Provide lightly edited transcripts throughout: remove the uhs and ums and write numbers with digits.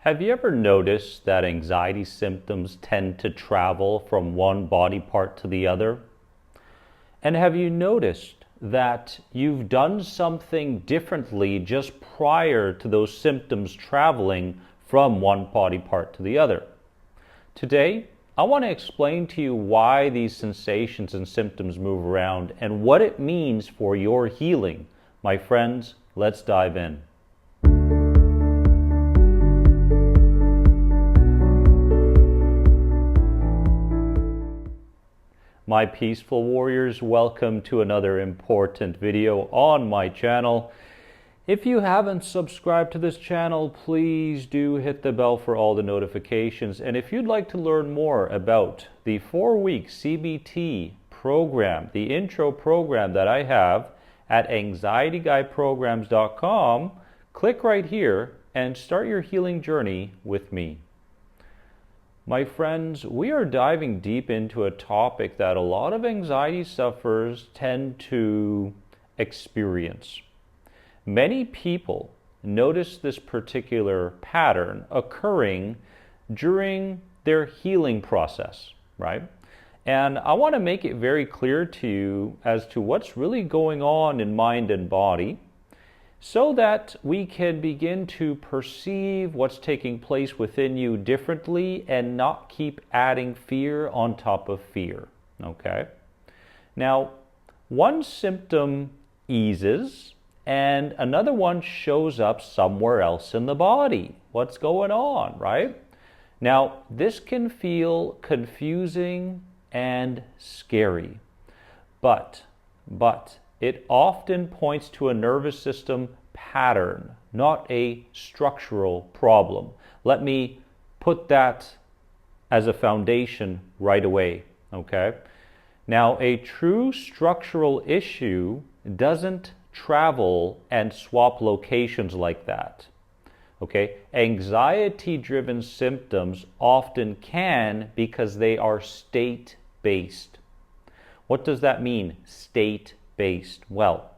Have you ever noticed that anxiety symptoms tend to travel from one body part to the other? And have you noticed that you've done something differently just prior to those symptoms traveling from one body part to the other? Today, I want to explain to you why these sensations and symptoms move around and what it means for your healing. My friends, let's dive in. My peaceful warriors, welcome to another important video on my channel. If you haven't subscribed to this channel, please do hit the bell for all the notifications. And if you'd like to learn more about the 4-week CBT program, the intro program that I have at anxietyguyprograms.com, click right here and start your healing journey with me. My friends, we are diving deep into a topic that a lot of anxiety sufferers tend to experience. Many people notice this particular pattern occurring during their healing process, right? And I want to make it very clear to you as to what's really going on in mind and body, so that we can begin to perceive what's taking place within you differently and not keep adding fear on top of fear, okay? Now, one symptom eases and another one shows up somewhere else in the body. What's going on, right? Now, this can feel confusing and scary, but it often points to a nervous system pattern, not a structural problem. Let me put that as a foundation right away, okay? Now, a true structural issue doesn't travel and swap locations like that, okay? Anxiety-driven symptoms often can because they are state-based. What does that mean, state-based? Well,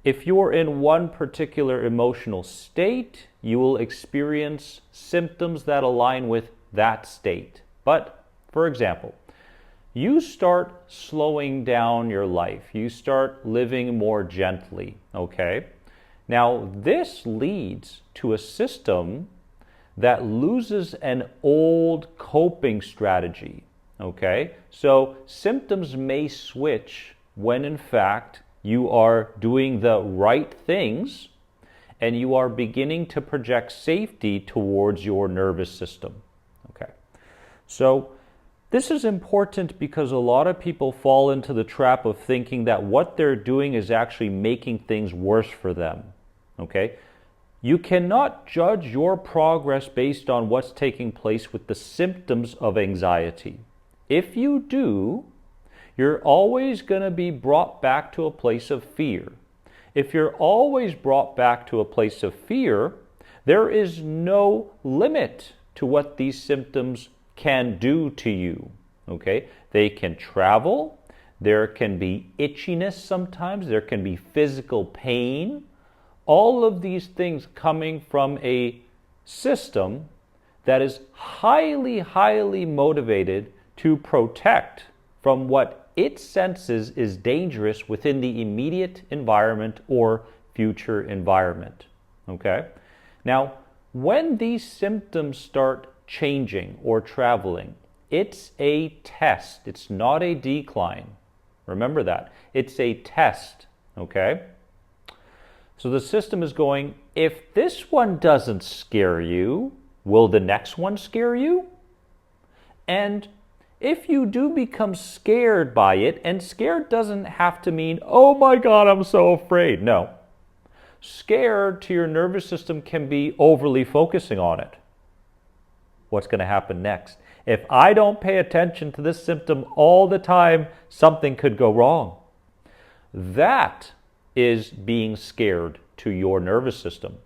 if you're in one particular emotional state, you will experience symptoms that align with that state. But, for example, you start slowing down your life. You start living more gently, okay? Now, this leads to a system that loses an old coping strategy, okay? So, symptoms may switch when in fact you are doing the right things and you are beginning to project safety towards your nervous system. Okay, so this is important because a lot of people fall into the trap of thinking that what they're doing is actually making things worse for them. Okay, you cannot judge your progress based on what's taking place with the symptoms of anxiety. If you do, you're always going to be brought back to a place of fear. If you're always brought back to a place of fear, there is no limit to what these symptoms can do to you, okay? They can travel, there can be itchiness sometimes, there can be physical pain. All of these things coming from a system that is highly motivated to protect from what it senses is dangerous within the immediate environment or future environment, okay? Now, when these symptoms start changing or traveling, it's a test. It's not a decline. Remember that. It's a test, okay? So the system is going, if this one doesn't scare you, will the next one scare you? And if you do become scared by it, and scared doesn't have to mean, oh my God, I'm so afraid. No. Scared to your nervous system can be overly focusing on it. What's going to happen next? If I don't pay attention to this symptom all the time, something could go wrong. That is being scared to your nervous system.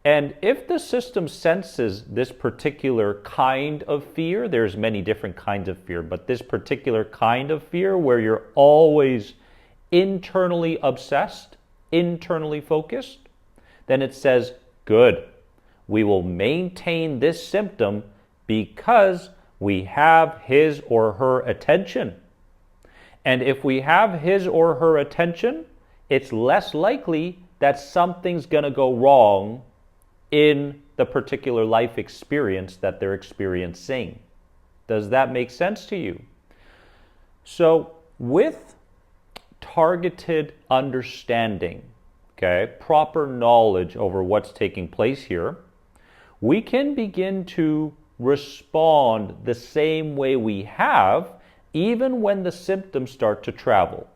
And if the system senses this particular kind of fear, there's many different kinds of fear, but this particular kind of fear where you're always internally obsessed, internally focused, then it says, good, we will maintain this symptom because we have his or her attention. And if we have his or her attention, it's less likely that something's going to go wrong in the particular life experience that they're experiencing. Does that make sense to you? So with targeted understanding, okay, proper knowledge over what's taking place here, we can begin to respond the same way we have even when the symptoms start to travel.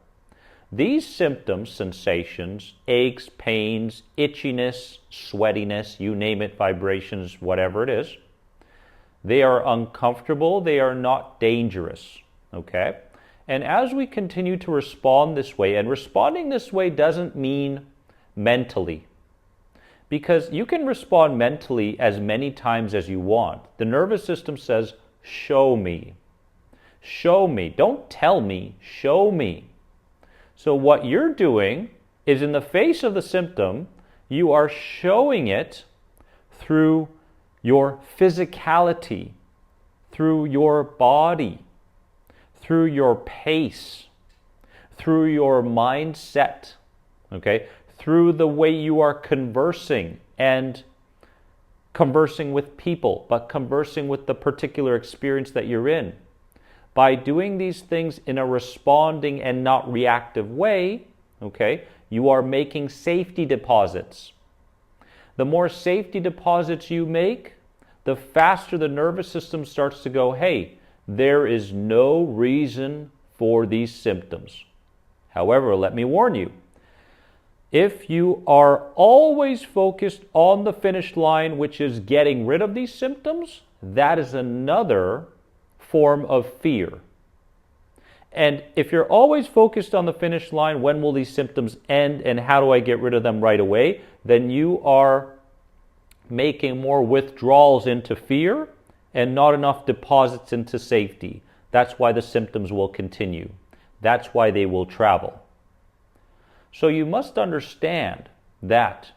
These symptoms, sensations, aches, pains, itchiness, sweatiness, you name it, vibrations, whatever it is, they are uncomfortable, they are not dangerous, okay? And as we continue to respond this way, and responding this way doesn't mean mentally, because you can respond mentally as many times as you want. The nervous system says, show me. Show me. Don't tell me, show me. So what you're doing is, in the face of the symptom, you are showing it through your physicality, through your body, through your pace, through your mindset, okay? Through the way you are conversing, and conversing with people, but conversing with the particular experience that you're in. By doing these things in a responding and not reactive way, okay, you are making safety deposits. The more safety deposits you make, the faster the nervous system starts to go, hey, there is no reason for these symptoms. However, let me warn you, if you are always focused on the finish line, which is getting rid of these symptoms, that is another form of fear. And if you're always focused on the finish line, when will these symptoms end and how do I get rid of them right away, then you are making more withdrawals into fear and not enough deposits into safety. That's why the symptoms will continue. That's why they will travel. So you must understand that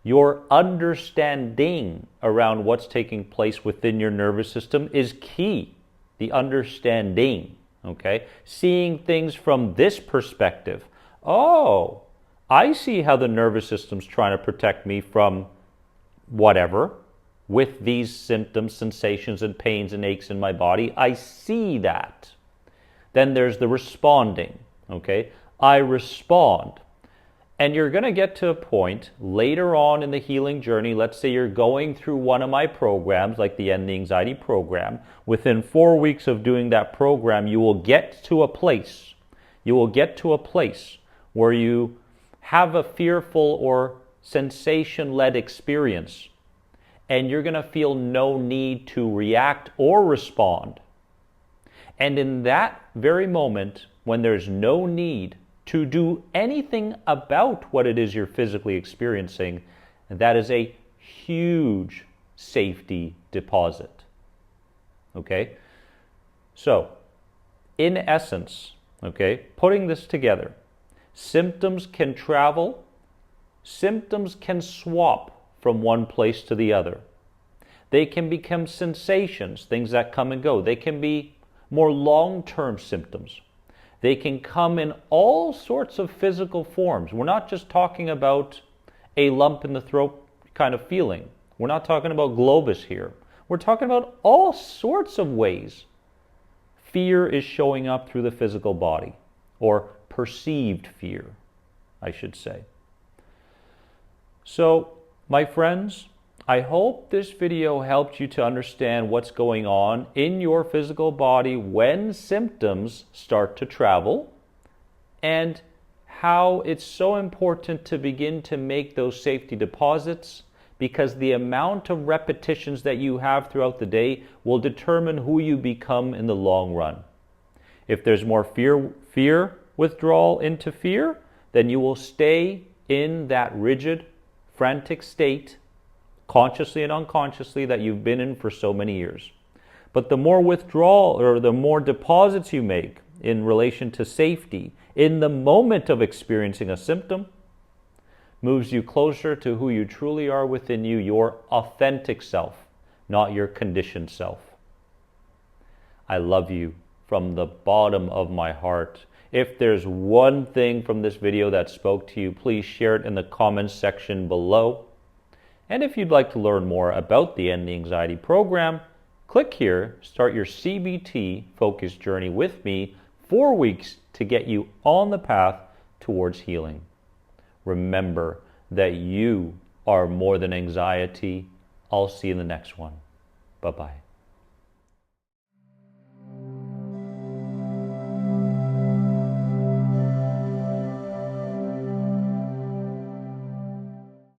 your understanding around what's taking place within your nervous system is key. The understanding, okay? Seeing things from this perspective. Oh, I see how the nervous system's trying to protect me from whatever with these symptoms, sensations, and pains and aches in my body. I see that. Then there's the responding, okay? I respond. And you're going to get to a point later on in the healing journey. Let's say you're going through one of my programs, like the End the Anxiety program. Within 4 weeks of doing that program, you will get to a place. You will get to a place where you have a fearful or sensation-led experience. And you're going to feel no need to react or respond. And in that very moment, when there's no need to do anything about what it is you're physically experiencing, that is a huge safety deposit. Okay? So, in essence, okay, putting this together, symptoms can travel, symptoms can swap from one place to the other. They can become sensations, things that come and go. They can be more long-term symptoms. They can come in all sorts of physical forms. We're not just talking about a lump in the throat kind of feeling. We're not talking about globus here. We're talking about all sorts of ways fear is showing up through the physical body, or perceived fear, I should say. So, my friends, I hope this video helped you to understand what's going on in your physical body when symptoms start to travel, and how it's so important to begin to make those safety deposits, because the amount of repetitions that you have throughout the day will determine who you become in the long run. If there's more fear withdrawal into fear, then you will stay in that rigid, frantic state, consciously and unconsciously, that you've been in for so many years. But the more withdrawal, or the more deposits you make in relation to safety in the moment of experiencing a symptom, moves you closer to who you truly are within you, your authentic self, not your conditioned self. I love you from the bottom of my heart. If there's one thing from this video that spoke to you, please share it in the comments section below. And if you'd like to learn more about the End the Anxiety program, click here, start your CBT focused journey with me, 4 weeks to get you on the path towards healing. Remember that you are more than anxiety. I'll see you in the next one. Bye-bye.